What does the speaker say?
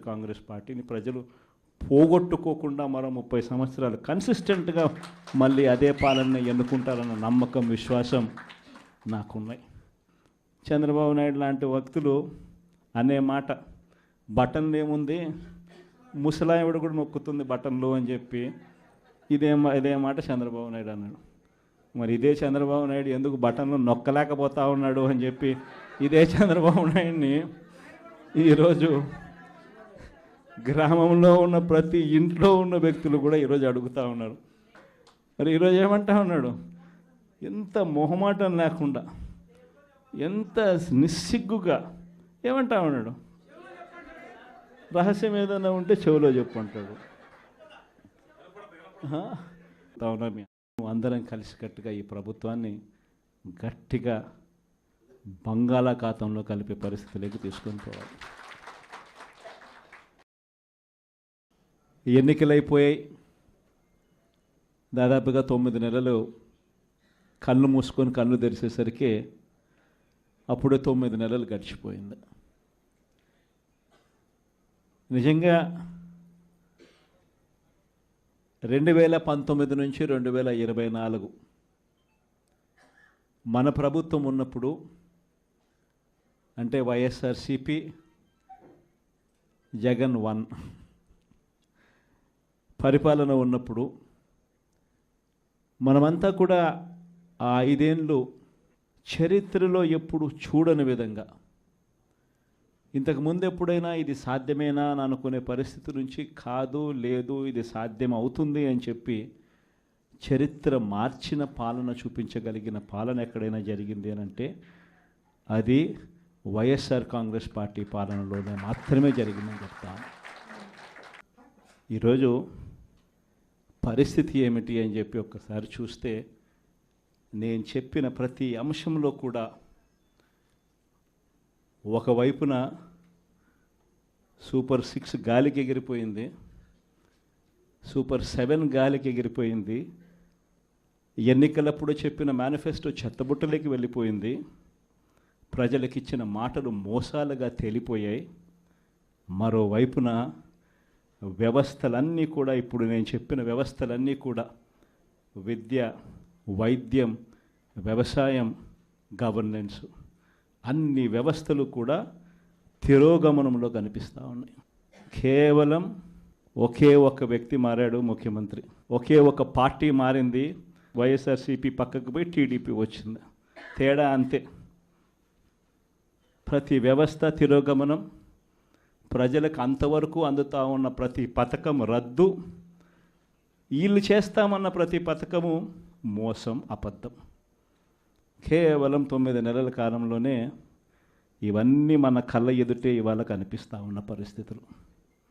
కాంగ్రెస్ పార్టీని ప్రజలు పోగొట్టుకోకుండా మరో 30 సంవత్సరాలు కన్సిస్టెంట్గా మళ్ళీ అదే పాలన ఎన్నుకుంటారన్న నమ్మకం, విశ్వాసం నాకున్నాయి. చంద్రబాబు నాయుడు లాంటి వ్యక్తులు అనే మాట, బటన్లు ఏముంది, ముసలావిడ కూడా నొక్కుతుంది బటన్లు అని చెప్పి ఇదే మాట చంద్రబాబు నాయుడు అన్నాడు. మరి ఇదే చంద్రబాబు నాయుడు ఎందుకు బటన్లు నొక్కలేకపోతా ఉన్నాడు అని చెప్పి ఇదే చంద్రబాబు నాయుడిని ఈరోజు గ్రామంలో ఉన్న ప్రతి ఇంట్లో ఉన్న వ్యక్తులు కూడా ఈరోజు అడుగుతూ ఉన్నారు. మరి ఈరోజు ఏమంటా ఉన్నాడు, ఎంత మొహమాటం లేకుండా, ఎంత నిస్సిగ్గుగా ఏమంటా ఉన్నాడు, రహస్యం ఏదైనా ఉంటే చెవిలో చెప్పు అంటాడు. అందరం కలిసికట్టుగా ఈ ప్రభుత్వాన్ని గట్టిగా బంగాళాఖాతంలో కలిపే పరిస్థితిలోకి తీసుకొని పోవాలి. ఎన్నికలైపోయాయి, దాదాపుగా 9 నెలలు కళ్ళు మూసుకొని కళ్ళు తెరిచేసరికి అప్పుడే 9 నెలలు గడిచిపోయింది. నిజంగా 2019 నుంచి 2024 మన ప్రభుత్వం ఉన్నప్పుడు, అంటే వైఎస్ఆర్సిపి జగన్ 1 పరిపాలన ఉన్నప్పుడు మనమంతా కూడా ఆ 5 ఏళ్ళు చరిత్రలో ఎప్పుడు చూడని విధంగా, ఇంతకుముందు ఎప్పుడైనా ఇది సాధ్యమేనా అని అనుకునే పరిస్థితి నుంచి కాదు, లేదు, ఇది సాధ్యం అవుతుంది అని చెప్పి చరిత్ర మార్చిన పాలన చూపించగలిగిన పాలన ఎక్కడైనా జరిగింది అని అంటే అది వైఎస్ఆర్ కాంగ్రెస్ పార్టీ పాలనలోనే మాత్రమే జరిగిందని చెప్తాను. ఈరోజు పరిస్థితి ఏమిటి అని చెప్పి ఒక్కసారి చూస్తే, నేను చెప్పిన ప్రతి అంశంలో కూడా ఒకవైపున సూపర్ 6 గాలికి ఎగిరిపోయింది, సూపర్ 7 గాలికి ఎగిరిపోయింది, ఎన్నికలప్పుడు చెప్పిన మేనిఫెస్టో చెత్తబుట్టలోకి వెళ్ళిపోయింది, ప్రజలకు ఇచ్చిన మాటలు మోసాలుగా తేలిపోయాయి. మరోవైపున వ్యవస్థలన్నీ కూడా, ఇప్పుడు నేను చెప్పిన వ్యవస్థలన్నీ కూడా, విద్య, వైద్యం, వ్యవసాయం, గవర్నెన్స్, అన్ని వ్యవస్థలు కూడా తిరోగమనంలో కనిపిస్తూ ఉన్నాయి. కేవలం ఒకే ఒక వ్యక్తి మారాడు ముఖ్యమంత్రి, ఒకే ఒక పార్టీ మారింది, వైఎస్ఆర్సీపీ పక్కకు పోయి టీడీపీ వచ్చింది, తేడా అంతే. ప్రతి వ్యవస్థ తిరోగమనం, ప్రజలకు అంతవరకు అందుతూ ఉన్న ప్రతి పథకం రద్దు, వీళ్ళు చేస్తామన్న ప్రతి పథకము మోసం, అబద్ధం. కేవలం 9 నెలల కాలంలోనే ఇవన్నీ మన కళ్ళ ఎదుటే ఇవాళ కనిపిస్తూ ఉన్న పరిస్థితులు.